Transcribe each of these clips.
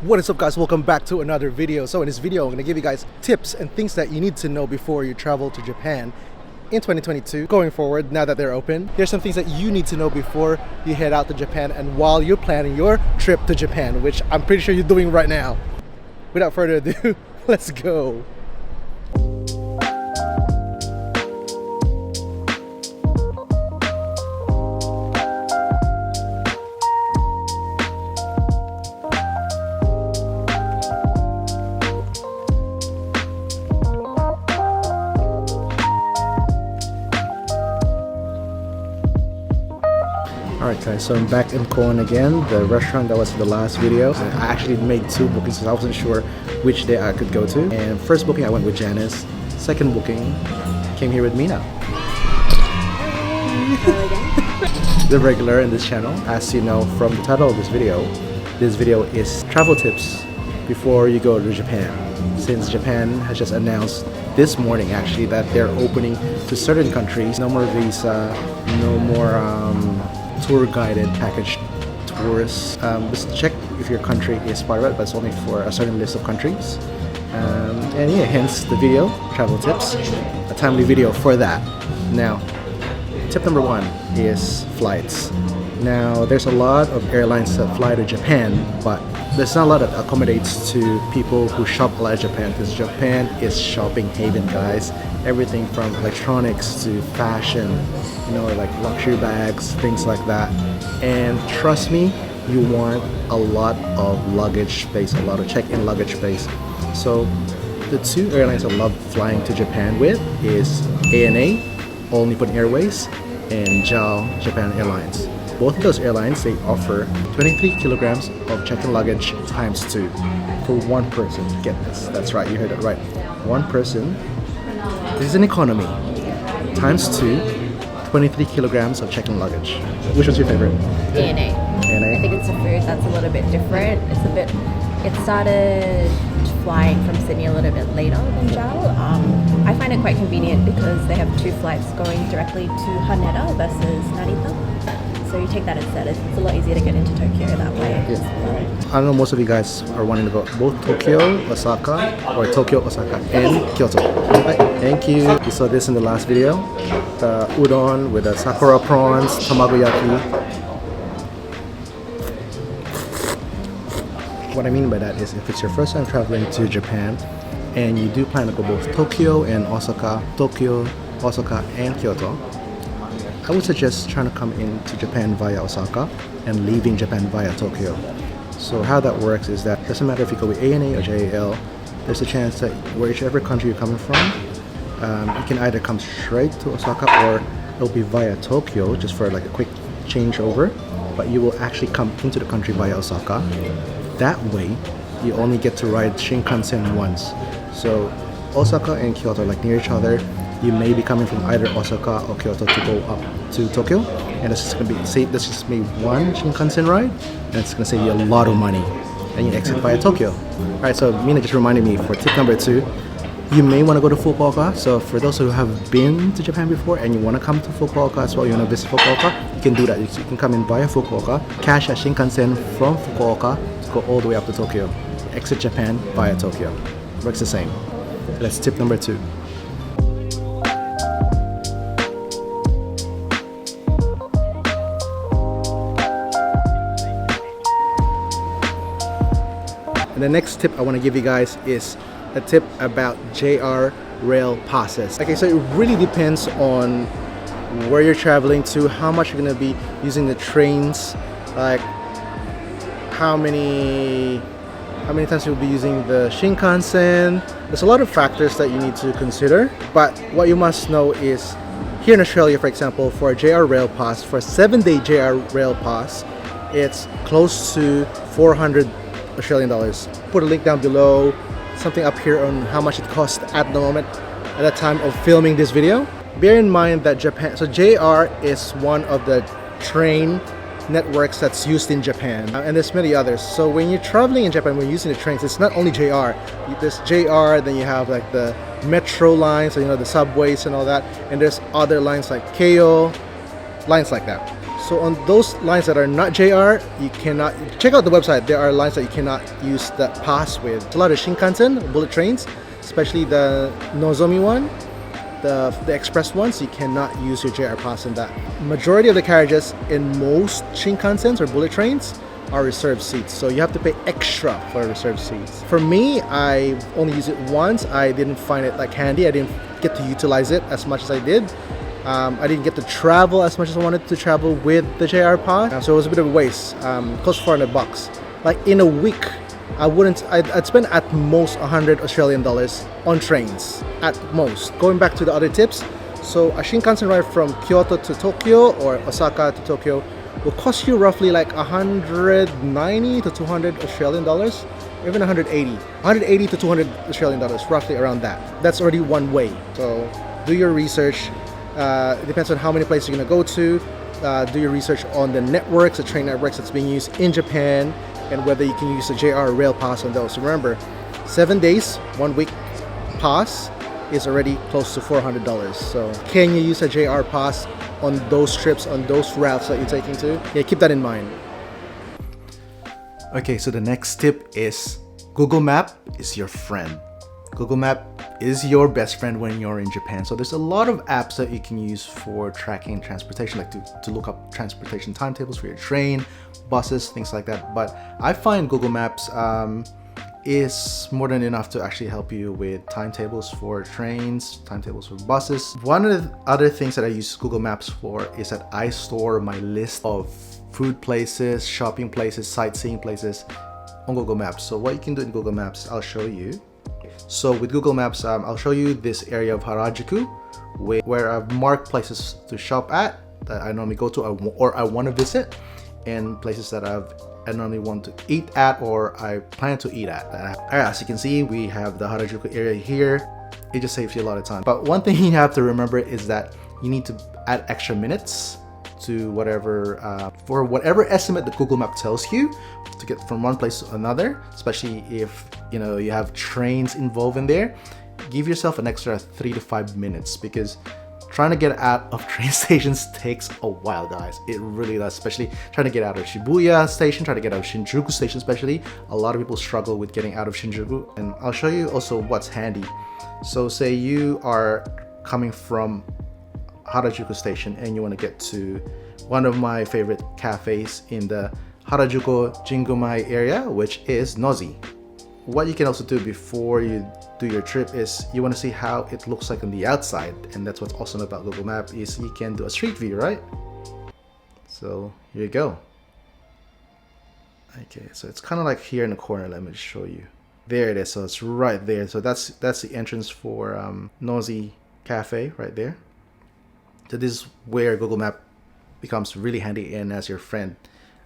What is up, guys? Welcome back to another video. So in this video I'm going to give you guys tips and things that you need to know before you travel to Japan in 2022 going forward. Now that they're open, there's some things that you need to know before you head out to Japan and while you're planning your trip to Japan, which I'm pretty sure you're doing right now. Without further ado, let's go. Alright guys, so I'm back in Koen again, the restaurant that was in the last video. I actually made two bookings because I wasn't sure which day I could go to. And first booking I went with Janice, second booking came here with Mina. The regular in this channel. As you know from the title of this video is travel tips before you go to Japan. Since Japan has just announced this morning actually that they're opening to certain countries. No more visa, no more tour guided package tours. Just check if your country is part of it, but it's only for a certain list of countries. And yeah, hence the video, travel tips, a timely video for that. Now, tip number one is flights. Now, there's a lot of airlines that fly to Japan, but there's not a lot that accommodates to people who shop a lot in Japan, because Japan is shopping haven, guys. Everything from electronics to fashion, you know, like luxury bags, things like that. And trust me, you want a lot of luggage space, a lot of check-in luggage space. So the two airlines I love flying to Japan with is ANA, All Nippon Airways, and JAL, Japan Airlines. Both of those airlines, they offer 23 kilograms of check-in luggage times 2 for one person. Get this, that's right, you heard it right. One person. This is an economy. Times 2, 23 kilograms of check-in luggage. Which was your favorite? ANA. ANA? I think it's the food that's a little bit different. It started flying from Sydney a little bit later than JAL. I find it quite convenient because they have two flights going directly to Haneda versus Narita. So you take that instead. It's a lot easier to get into Tokyo that way. Yeah. I know most of you guys are wanting to go both Tokyo, Osaka, or Tokyo, Osaka, and Kyoto. Right, thank you. You saw this in the last video. The udon with the sakura prawns, tamagoyaki. What I mean by that is if it's your first time traveling to Japan and you do plan to go both Tokyo, Osaka, and Kyoto, I would suggest trying to come into Japan via Osaka and leaving Japan via Tokyo. So how that works is that it doesn't matter if you go with ANA or JAL, there's a chance that whichever country you're coming from, you can either come straight to Osaka or it'll be via Tokyo just for like a quick changeover, but you will actually come into the country via Osaka. That way, you only get to ride Shinkansen once. So Osaka and Kyoto are like near each other. You may be coming from either Osaka or Kyoto to go up to Tokyo, and this is going to be this is maybe one Shinkansen ride, and it's going to save you a lot of money. And you exit via Tokyo. All right, so Mina just reminded me for tip number 2, you may want to go to Fukuoka. So for those who have been to Japan before and you want to come to Fukuoka as well, you want to visit Fukuoka, you can do that. You can come in via Fukuoka, catch a Shinkansen from Fukuoka to go all the way up to Tokyo. Exit Japan via Tokyo. Works the same. That's tip number 2. And the next tip I want to give you guys is a tip about JR rail passes. Okay, so it really depends on where you're traveling to, how much you're going to be using the trains, like how many times you'll be using the Shinkansen. There's a lot of factors that you need to consider, but what you must know is here in Australia, for example, for a JR rail pass, for a 7-day JR rail pass, it's close to 400 Australian dollars. Put a link down below, something up here on how much it costs at the moment at the time of filming this video. Bear in mind that so JR is one of the train networks that's used in Japan, and there's many others. So when you're traveling in Japan, when you're using the trains, it's not only JR. There's JR, then you have like the metro lines, so you know, the subways and all that, and there's other lines like Keio, lines like that. So on those lines that are not JR, you cannot check out the website. There are lines that you cannot use that pass with. It's a lot of Shinkansen bullet trains, especially the Nozomi one, the express ones. You cannot use your JR pass in that. Majority of the carriages in most Shinkansens or bullet trains are reserved seats, so you have to pay extra for reserved seats. For me, I only used it once. I didn't find it like handy. I didn't get to utilize it as much as I did. I didn't get to travel as much as I wanted to travel with the JR Pass, so it was a bit of a waste. Close to $400. Like in a week, I'd spend at most 100 Australian dollars on trains, at most. Going back to the other tips, so a Shinkansen ride from Kyoto to Tokyo or Osaka to Tokyo will cost you roughly like 190 to 200 Australian dollars, even 180 to 200 Australian dollars, roughly around that. That's already one way. So do your research. It depends on how many places you're gonna go to. Do your research on the networks, the train networks that's being used in Japan, and whether you can use the JR Rail Pass on those. So remember, 7 days, 1 week pass is already close to $400. So can you use a JR Pass on those trips, on those routes that you're taking to? Yeah, keep that in mind. Okay, so the next tip is Google Map is your friend. Google Map is your best friend when you're in Japan. So there's a lot of apps that you can use for tracking transportation, like to look up transportation timetables for your train, buses, things like that. But I find Google Maps is more than enough to actually help you with timetables for trains, timetables for buses. One of the other things that I use Google Maps for is that I store my list of food places, shopping places, sightseeing places on Google Maps. So what you can do in Google Maps, I'll show you. So with Google Maps, I'll show you this area of Harajuku where I've marked places to shop at that I normally go to or I want to visit, and places that I normally want to eat at or I plan to eat at. As you can see, we have the Harajuku area here. It just saves you a lot of time. But one thing you have to remember is that you need to add extra minutes to whatever for whatever estimate that Google Map tells you to get from one place to another, especially if you have trains involved in there. Give yourself an extra 3 to 5 minutes, because trying to get out of train stations takes a while, guys. It really does, especially trying to get out of Shibuya station, trying to get out of Shinjuku station especially. A lot of people struggle with getting out of Shinjuku, and I'll show you also what's handy. So say you are coming from Harajuku station and you want to get to one of my favorite cafes in the Harajuku Jingumai area, which is Nozi. What you can also do before you do your trip is you want to see how it looks like on the outside, and that's what's awesome about Google Map is you can do a street view, right? So here you go. Okay, so it's kind of like here in the corner. Let me just show you. There it is. So it's right there. So that's the entrance for Nozi Cafe right there. So this is where Google Map becomes really handy and as your friend.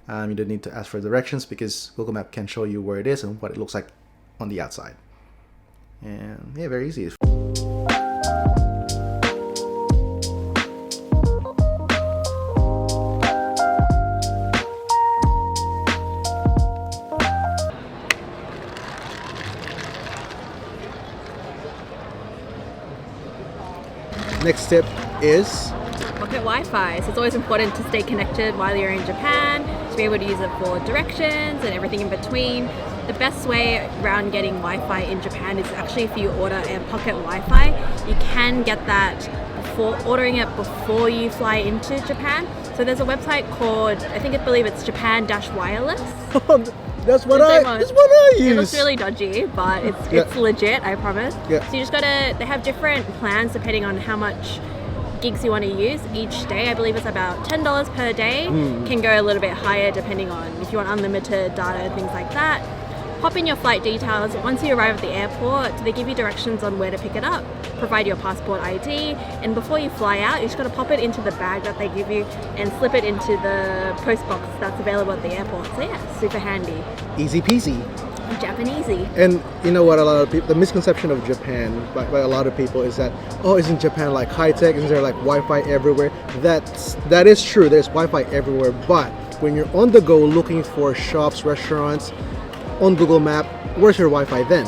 You don't need to ask for directions because Google Map can show you where it is and what it looks like on the outside. And yeah, very easy. Next tip is pocket Wi-Fi. So it's always important to stay connected while you're in Japan, to be able to use it for directions and everything in between. The best way around getting Wi-Fi in Japan is actually if you order a pocket Wi-Fi. You can get that before ordering it before you fly into Japan. So there's a website called, I believe it's Japan-Wireless. That's what I use. It looks really dodgy, but it's legit, I promise. Yeah. So you just they have different plans depending on how much gigs you want to use each day. I believe it's about $10 per day. Can go a little bit higher depending on if you want unlimited data and things like that. Pop in your flight details. Once you arrive at the airport, they give you directions on where to pick it up, provide your passport ID, and before you fly out, you just got to pop it into the bag that they give you and slip it into the post box that's available at the airport. So yeah, super handy. Easy peasy. Japanesey. And you know what, a lot of people, the misconception of Japan by a lot of people is that, oh, isn't Japan like high tech? Isn't there like Wi-Fi everywhere? That is true. There's Wi-Fi everywhere, but when you're on the go looking for shops, restaurants, on Google Map, where's your Wi-Fi then?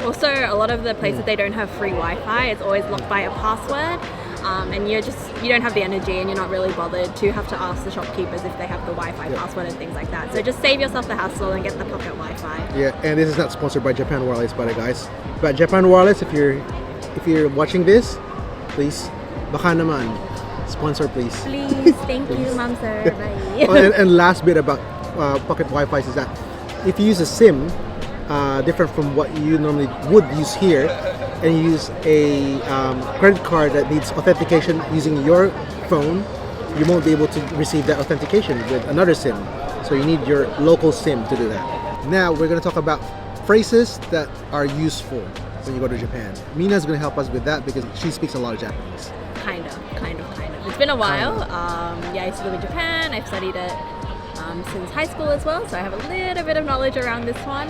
Also, a lot of the places they don't have free Wi-Fi. It's always locked by a password. and you don't have the energy and you're not really bothered to have to ask the shopkeepers if they have the Wi-Fi password and things like that. So just save yourself the hassle and get the pocket Wi-Fi. Yeah, and this is not sponsored by Japan Wireless, by the guys. But Japan Wireless, if you're watching this, please, baka naman, sponsor please. Please, thank you, ma'am, sir. Bye. Oh, and last bit about pocket Wi-Fi is that if you use a SIM, different from what you normally would use here, and you use a credit card that needs authentication using your phone, you won't be able to receive that authentication with another SIM. So you need your local SIM to do that. Now we're going to talk about phrases that are useful when you go to Japan. Mina's going to help us with that because she speaks a lot of Japanese. Kind of. It's been a while. Yeah, I used to live in Japan. I've studied it since high school as well, so I have a little bit of knowledge around this one.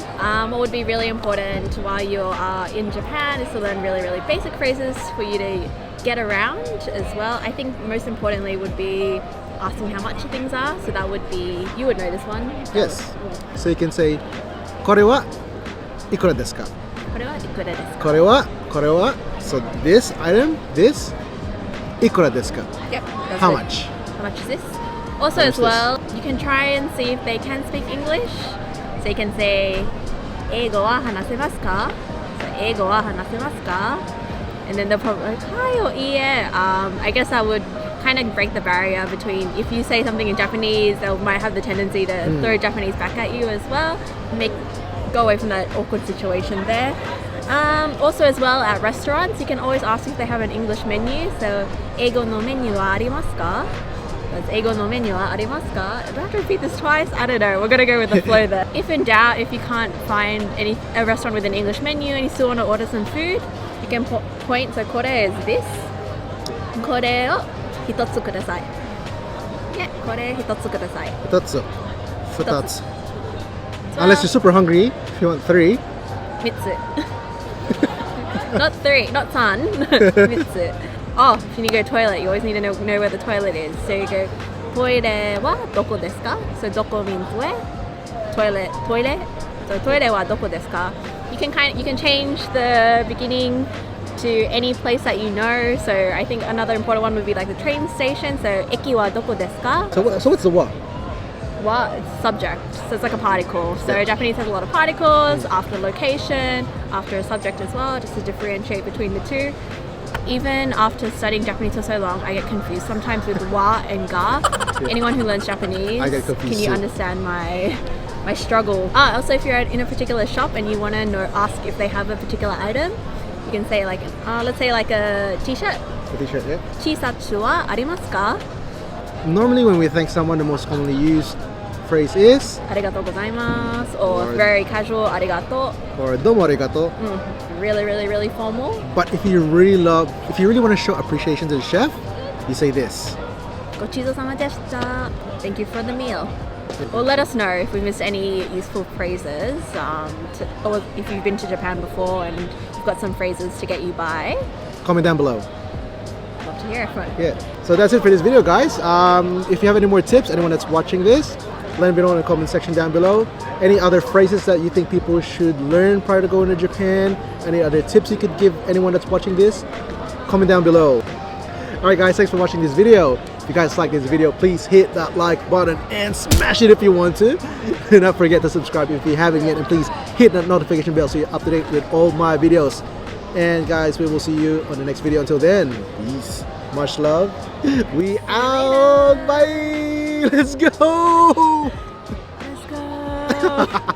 What would be really important while you are in Japan is to learn really, really basic phrases for you to get around as well. I think most importantly would be asking how much things are. So that would be, you would know this one. Yes. So you can say, これは ikura desu ka? これはいくらですか? これは So this item, this, いくらですか? Yep. That's How it. much? How much is this? Also, as well, you can try and see if they can speak English. So you can say, 英語は話せますか? So, 英語は話せますか? And then they'll probably like, hi or ie. I guess that would kind of break the barrier between if you say something in Japanese, they might have the tendency to throw Japanese back at you as well. Go away from that awkward situation there. Also as well, at restaurants, you can always ask if they have an English menu. So, 英語のメニューはありますか? That's 英語のメニューはありますか? Do I have to repeat this twice? I don't know. We're gonna go with the flow there. If in doubt, if you can't find a restaurant with an English menu and you still want to order some food, you can point. So これ is this. これを一つください. Yeah, これ一つください. 2つ. Unless you're super hungry, if you want 3. 三つ. Not 3, not 3. 三つ. Oh, if you need to go to the toilet, you always need to know where the toilet is. So you go, トイレはどこですか? So どこ means where? Toilet. So トイレはどこですか? You can change the beginning to any place that you know. So I think another important one would be like the train station. So 駅はどこですか? So what's the what? What? It's subject. So it's like a particle. So Japanese has a lot of particles after location, after a subject as well, just to differentiate between the two. Even after studying Japanese for so long, I get confused sometimes with wa and ga. Anyone who learns Japanese, I get confused can you too. understand my struggle? Also, if you're in a particular shop and you want to ask if they have a particular item, you can say like, let's say like a t-shirt. A t-shirt, yeah. Chisatsu wa arimasu ka? Normally when we thank someone, the most commonly used phrase is ありがとうございます or Or- very casual ありがとう or どうもありがとう. really, really, really formal. But if you really want to show appreciation to the chef, you say this. ごちそうさまでした Thank you for the meal. Or let us know if we missed any useful phrases, or if you've been to Japan before and you've got some phrases to get you by. Comment down below. Love to hear from you. Yeah. So that's it for this video, guys. If you have any more tips, anyone that's watching this, let me know in the comment section down below. Any other phrases that you think people should learn prior to going to Japan? Any other tips you could give anyone that's watching this? Comment down below. Alright guys, thanks for watching this video. If you guys like this video, please hit that like button and smash it if you want to. Do not forget to subscribe if you haven't yet, and please hit that notification bell so you're up to date with all my videos. And guys, we will see you on the next video. Until then, peace, much love. We out. Bye. Let's go. Let's go.